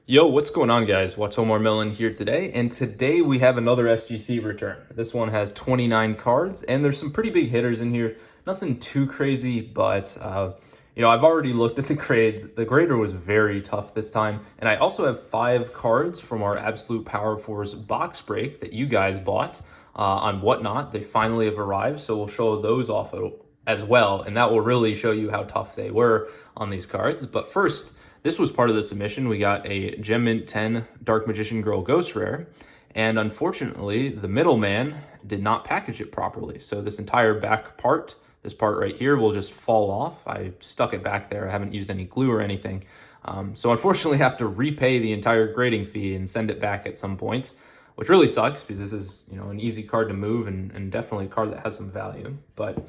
Yo, what's going on, guys? Watomar Millen here today, and today we have another SGC return. This one has 29 cards, and there's some pretty big hitters in here. Nothing too crazy, but I've already looked at the grades. The grader was very tough this time, and I also have 5 cards from our Absolute Power Force box break that you guys bought on Whatnot. They finally have arrived, so we'll show those off as well, and that will really show you how tough they were on these cards. But first, this was part of the submission. We got a Gem Mint 10 Dark Magician Girl Ghost Rare, and unfortunately, the middleman did not package it properly. So this entire back part, this part right here, will just fall off. I stuck it back there. I haven't used any glue or anything. So unfortunately, I have to repay the entire grading fee and send it back at some point, which really sucks because this is, an easy card to move and definitely a card that has some value. But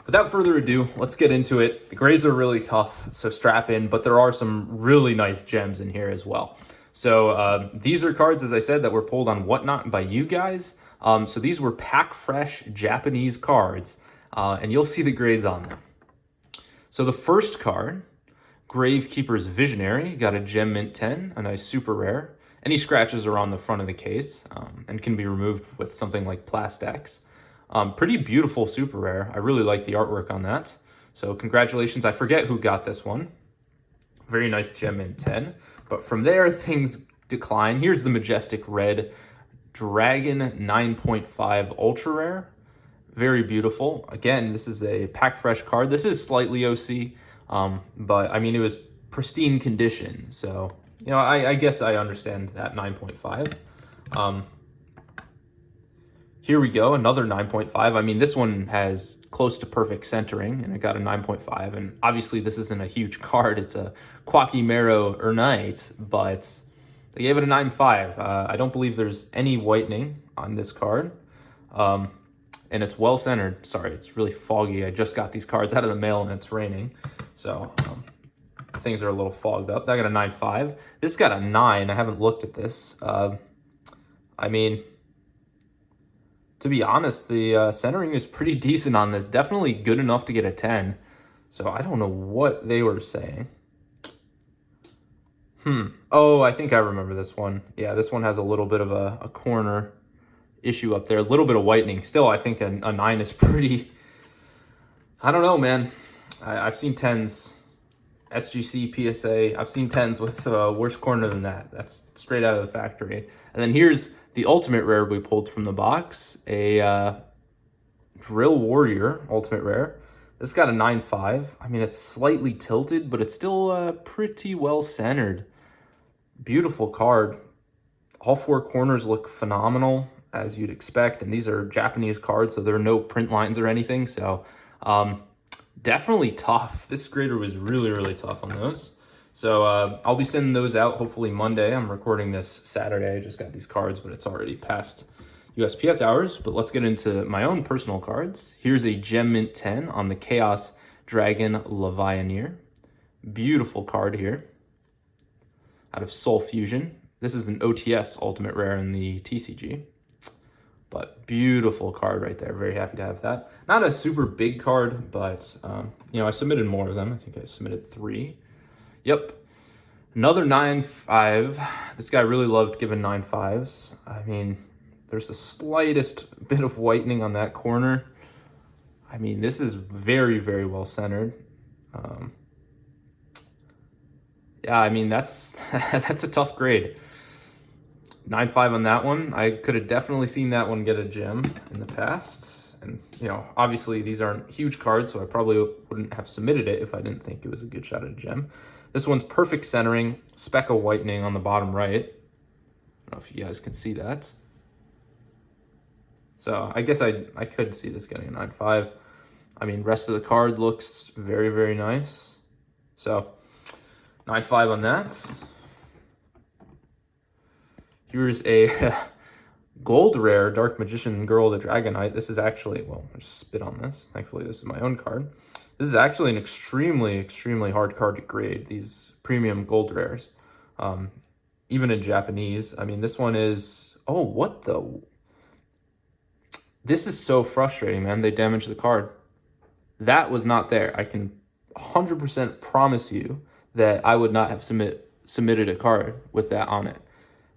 without further ado, let's get into it. The grades are really tough, so strap in, but there are some really nice gems in here as well. So these are cards, as I said, that were pulled on Whatnot by you guys. So these were pack fresh Japanese cards, and you'll see the grades on them. So the first card, Gravekeeper's Visionary, got a Gem Mint 10, a nice super rare. Any scratches are on the front of the case and can be removed with something like Plastex. Pretty beautiful super rare. I really like the artwork on that. So congratulations. I forget who got this one. Very nice Gem Mint 10. But from there, things decline. Here's the majestic red Dragon 9.5 ultra rare. Very beautiful. Again, this is a pack fresh card. This is slightly OC, but I mean, it was pristine condition. So, I guess I understand that 9.5. Here we go, another 9.5. I mean, this one has close to perfect centering, and it got a 9.5. And obviously, this isn't a huge card. It's a Quackimero Urnite, but they gave it a 9.5. I don't believe there's any whitening on this card. And it's well centered. Sorry, it's really foggy. I just got these cards out of the mail, and it's raining. So things are a little fogged up. That got a 9.5. This got a 9. I haven't looked at this. I mean, to be honest, the centering is pretty decent on this. Definitely good enough to get a 10. So I don't know what they were saying. Oh, I think I remember this one. Yeah, this one has a little bit of a corner issue up there. A little bit of whitening. Still, I think a 9 is pretty... I don't know, man. I've seen 10s. SGC, PSA. I've seen 10s with worse corner than that. That's straight out of the factory. And then here's the ultimate rare we pulled from the box, a Drill Warrior ultimate rare. This got a 9.5. I mean, it's slightly tilted, but it's still pretty well centered. Beautiful card. All 4 corners look phenomenal, as you'd expect, and these are Japanese cards, so there are no print lines or anything, so definitely tough. This grader was really, really tough on those. So I'll be sending those out hopefully Monday. I'm recording this Saturday. I just got these cards, but it's already past USPS hours. But let's get into my own personal cards. Here's a Gem Mint 10 on the Chaos Dragon Levianeer. Beautiful card here. Out of Soul Fusion. This is an OTS Ultimate Rare in the TCG. But beautiful card right there. Very happy to have that. Not a super big card, but I submitted more of them. I think I submitted 3. Yep. Another 9.5. This guy really loved giving 9.5s. I mean, there's the slightest bit of whitening on that corner. I mean, this is very, very well centered. Yeah, I mean, that's that's a tough grade. 9.5 on that one. I could have definitely seen that one get a gem in the past. And, obviously these aren't huge cards, so I probably wouldn't have submitted it if I didn't think it was a good shot at a gem. This one's perfect centering, speck of whitening on the bottom right. I don't know if you guys can see that. So I guess I could see this getting a 9.5. I mean, rest of the card looks very, very nice. So 9.5 on that. Here's a gold rare Dark Magician Girl, the Dragonite. This is actually, well, I just spit on this. Thankfully, this is my own card. This is actually an extremely, extremely hard card to grade, these premium gold rares. Even in Japanese. I mean, this one is... Oh, what the... This is so frustrating, man. They damaged the card. That was not there. I can 100% promise you that I would not have submitted a card with that on it.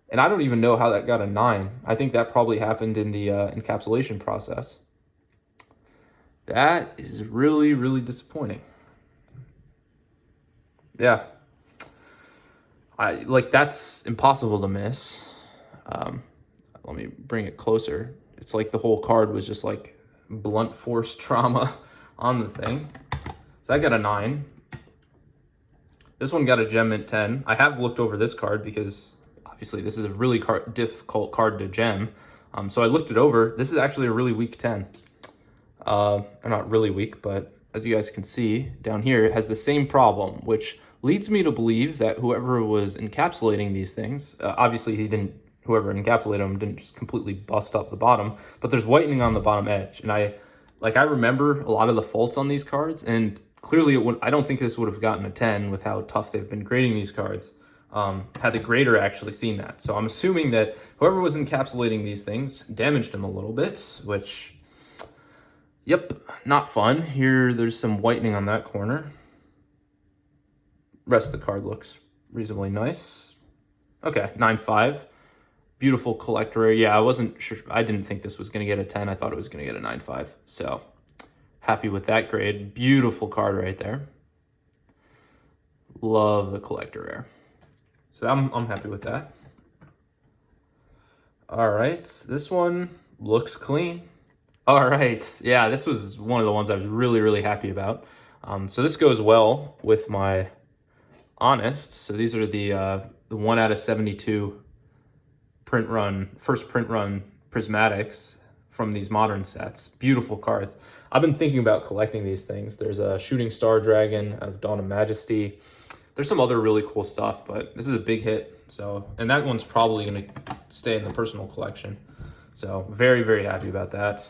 And I don't even know how that got a 9. I think that probably happened in the encapsulation process. That is really, really disappointing. Yeah. That's impossible to miss. Let me bring it closer. It's like the whole card was just like blunt force trauma on the thing. So I got a 9. This one got a gem mint 10. I have looked over this card because obviously this is a really difficult card to gem. So I looked it over. This is actually a really weak 10. Or not really weak, but as you guys can see down here, it has the same problem, which leads me to believe that whoever was encapsulating these things, obviously whoever encapsulated them didn't just completely bust up the bottom, but there's whitening on the bottom edge. And I remember a lot of the faults on these cards, and clearly I don't think this would have gotten a 10 with how tough they've been grading these cards, had the grader actually seen that. So I'm assuming that whoever was encapsulating these things damaged them a little bit, which, yep, not fun. Here, there's some whitening on that corner. Rest of the card looks reasonably nice. Okay, 9.5. Beautiful collector. Yeah, I wasn't sure. I didn't think this was going to get a 10. I thought it was going to get a 9.5. So happy with that grade. Beautiful card right there. Love the collector rare. So I'm happy with that. All right, this one looks clean. All right, yeah, this was one of the ones I was really, really happy about. So this goes well with my Honest. So these are the 1 out of 72 first print run prismatics from these modern sets. Beautiful cards. I've been thinking about collecting these things. There's a Shooting Star Dragon out of Dawn of Majesty. There's some other really cool stuff, but this is a big hit. So, and that one's probably going to stay in the personal collection. So very, very happy about that.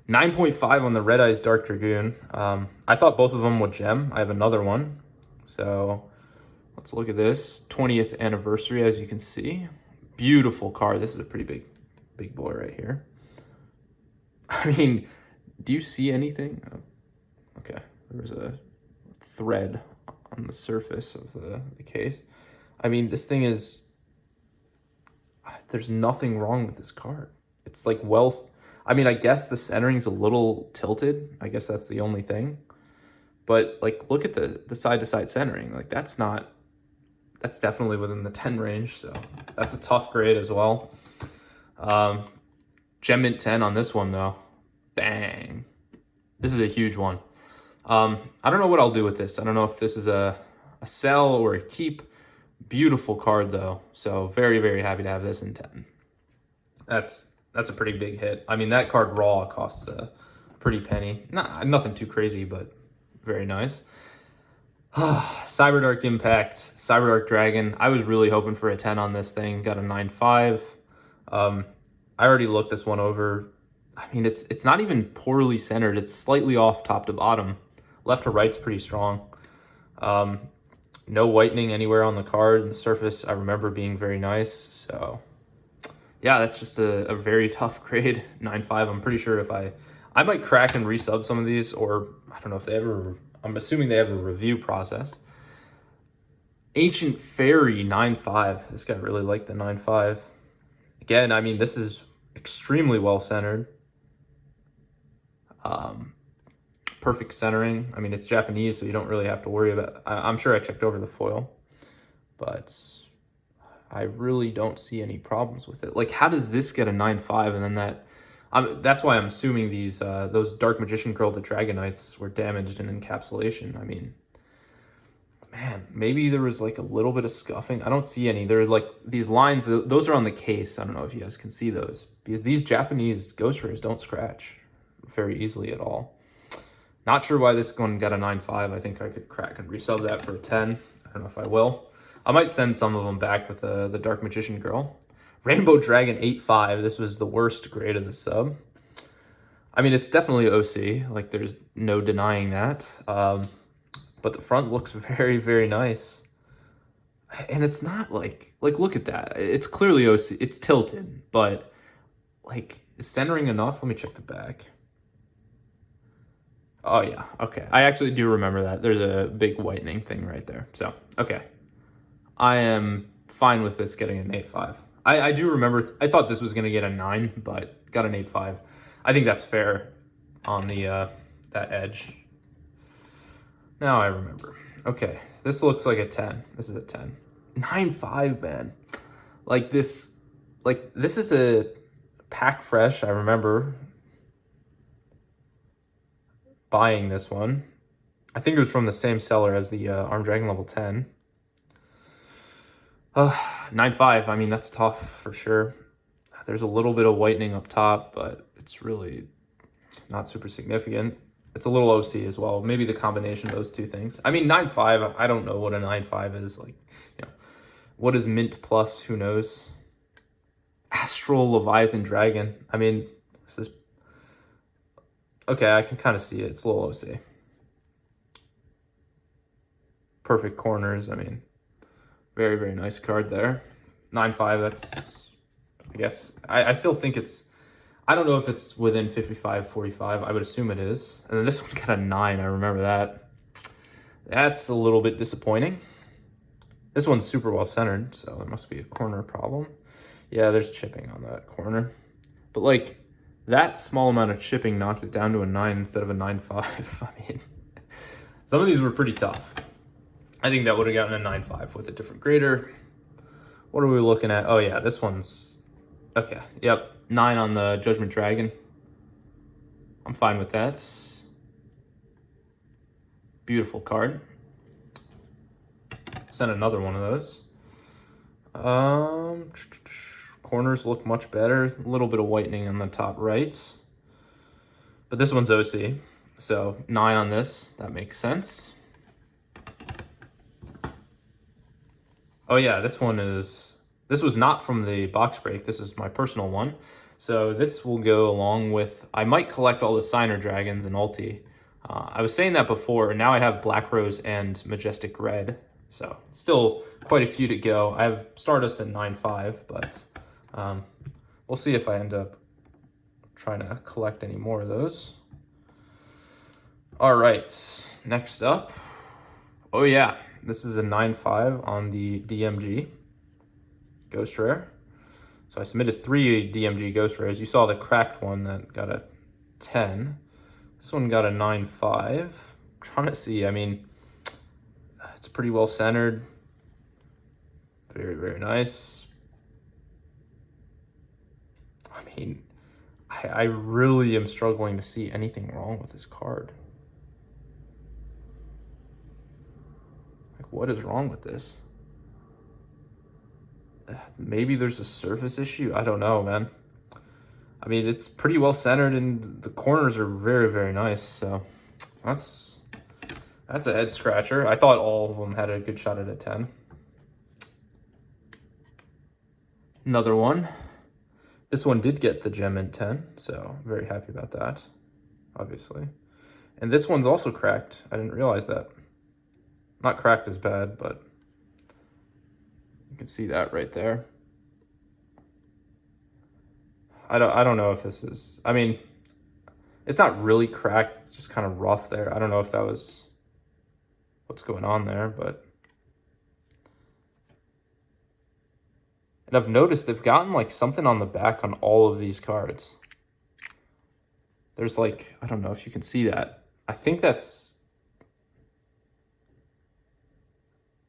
9.5 on the Red Eyes Dark Dragoon. I thought both of them would gem. I have another one. So let's look at this. 20th anniversary, as you can see. Beautiful card. This is a pretty big boy right here. I mean, do you see anything? Oh, okay, there's a thread on the surface of the case. I mean, this thing is, there's nothing wrong with this card. It's like, well, I mean, I guess the centering's a little tilted. I guess that's the only thing. But like, look at the side-to-side centering. Like, that's definitely within the 10 range. So that's a tough grade as well. Gem mint 10 on this one though. Bang. This is a huge one. I don't know what I'll do with this. I don't know if this is a sell or a keep. Beautiful card though. So very, very happy to have this in 10. That's a pretty big hit. I mean, that card raw costs a pretty penny. Nothing too crazy, but very nice. Cyberdark Impact, Cyberdark Dragon. I was really hoping for a 10 on this thing. Got a 9.5. I already looked this one over. I mean, it's not even poorly centered. It's slightly off top to bottom. Left to right's pretty strong. No whitening anywhere on the card. The surface I remember being very nice. So yeah, that's just a very tough grade. 9.5. I'm pretty sure if I might crack and resub some of these, or I don't know if they ever, I'm assuming they have a review process. Ancient Fairy 9.5. This guy really liked the 9.5. Again, I mean, this is extremely well centered. Perfect centering. I mean, it's Japanese, so you don't really have to worry about, I'm sure I checked over the foil, but I really don't see any problems with it. Like, how does this get a 9.5 and then that's why I'm assuming those Dark Magician Girl, the Dragonites, were damaged in encapsulation. I mean, man, maybe there was like a little bit of scuffing. I don't see any. There's like these lines, those are on the case. I don't know if you guys can see those, because these Japanese ghost rares don't scratch very easily at all. Not sure why this one got a 9.5. I think I could crack and resub that for a 10. I don't know if I will. I might send some of them back with the Dark Magician Girl. Rainbow Dragon 8.5. This was the worst grade of the sub. I mean, it's definitely OC. Like, there's no denying that. But the front looks very, very nice. And it's not like look at that. It's clearly OC. It's tilted, but like, is centering enough? Let me check the back. Oh yeah, okay. I actually do remember that. There's a big whitening thing right there. So, okay. I am fine with this getting an 8.5. I do remember, I thought this was going to get a 9, but got an 8.5. I think that's fair on the that edge. Now I remember. Okay, this looks like a 10. This is a 10. 9.5, man. Like this is a pack fresh. I remember buying this one. I think it was from the same seller as the Armed Dragon level 10. 9.5, I mean, that's tough for sure. There's a little bit of whitening up top, but it's really not super significant. It's a little OC as well. Maybe the combination of those two things. I mean, 9.5, I don't know what a 9.5 is. Like, you know, what is Mint Plus? Who knows? Astral Leviathan Dragon. I mean, this is... Okay, I can kind of see it. It's a little OC. Perfect corners. I mean, very, very nice card there. 9.5, that's... I guess... I still think it's... I don't know if it's within 55, 45. I would assume it is. And then this one got a 9. I remember that. That's a little bit disappointing. This one's super well centered, so it must be a corner problem. Yeah, there's chipping on that corner. But like, that small amount of chipping knocked it down to a 9 instead of a 9.5. I mean, some of these were pretty tough. I think that would have gotten a 9.5 with a different grader. What are we looking at? Oh yeah, this one's... Okay, yep. 9 on the Judgment Dragon. I'm fine with that. Beautiful card. Send another one of those. Corners look much better. A little bit of whitening on the top right. But this one's OC. So 9 on this. That makes sense. Oh yeah, this one is... This was not from the box break. This is my personal one. So this will go along with... I might collect all the Signer Dragons and Ulti. I was saying that before, and now I have Black Rose and Majestic Red. So still quite a few to go. I have Stardust at 9.5, but we'll see if I end up trying to collect any more of those. All right, next up. Oh yeah, this is a 9.5 on the DMG Ghost Rare. So I submitted 3 DMG Ghost Rares. You saw the cracked one that got a 10. This one got a 9.5. I'm trying to see, I mean, it's pretty well centered. Very, very nice. I mean, I really am struggling to see anything wrong with this card. Like, what is wrong with this? Maybe there's a surface issue. I don't know, man. I mean, it's pretty well centered and the corners are very, very nice. So that's a head scratcher. I thought all of them had a good shot at a 10. Another one. This one did get the gem in 10, so very happy about that, obviously. And this one's also cracked. I didn't realize that. Not cracked as bad, but you can see that right there. I don't know if this is... I mean, it's not really cracked. It's just kind of rough there. I don't know if that was what's going on there, but... And I've noticed they've gotten like something on the back on all of these cards. There's like, I don't know if you can see that. I think that's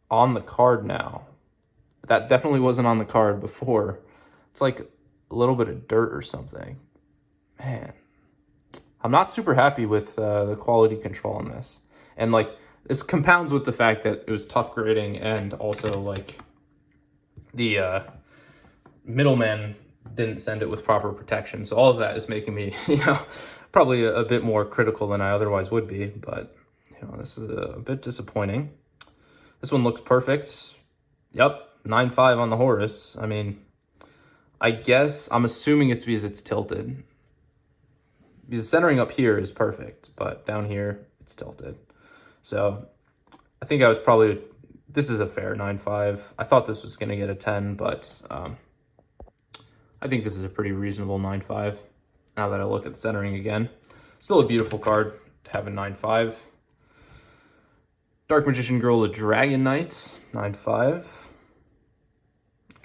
on the card now. But that definitely wasn't on the card before. It's like a little bit of dirt or something. Man, I'm not super happy with the quality control on this. And like, this compounds with the fact that it was tough grading and also like the middleman didn't send it with proper protection. So all of that is making me, you know, probably a bit more critical than I otherwise would be. But, you know, this is a bit disappointing. This one looks perfect. Yep, 9.5 on the Horus. I mean, I guess I'm assuming it's because it's tilted. Because the centering up here is perfect, but down here it's tilted. So I think I was probably, this is a fair 9.5. I thought this was going to get a 10, but I think this is a pretty reasonable 9.5 now that I look at the centering again. Still a beautiful card to have a 9.5. Dark Magician Girl, the Dragonite, 9.5.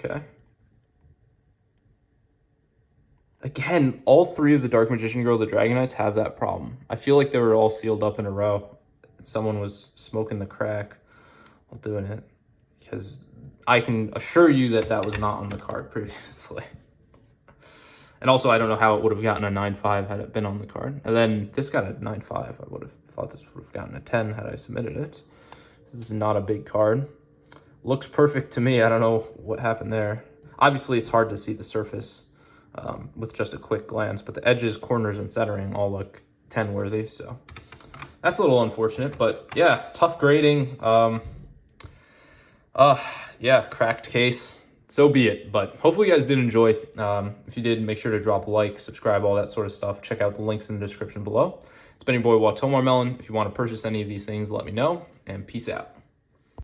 Okay. Again, all three of the Dark Magician Girl, the Dragonites, have that problem. I feel like they were all sealed up in a row. Someone was smoking the crack while doing it, because I can assure you that that was not on the card previously. And also, I don't know how it would have gotten a 9.5 had it been on the card. And then this got a 9.5. I would have thought this would have gotten a 10 had I submitted it. This is not a big card. Looks perfect to me. I don't know what happened there. Obviously, it's hard to see the surface with just a quick glance, but the edges, corners, and centering all look 10 worthy. So that's a little unfortunate, but yeah, tough grading. Yeah, cracked case. So be it. But hopefully you guys did enjoy. If you did, make sure to drop a like, subscribe, all that sort of stuff. Check out the links in the description below. It's been your boy, Watomar Melon. If you want to purchase any of these things, let me know, and peace out.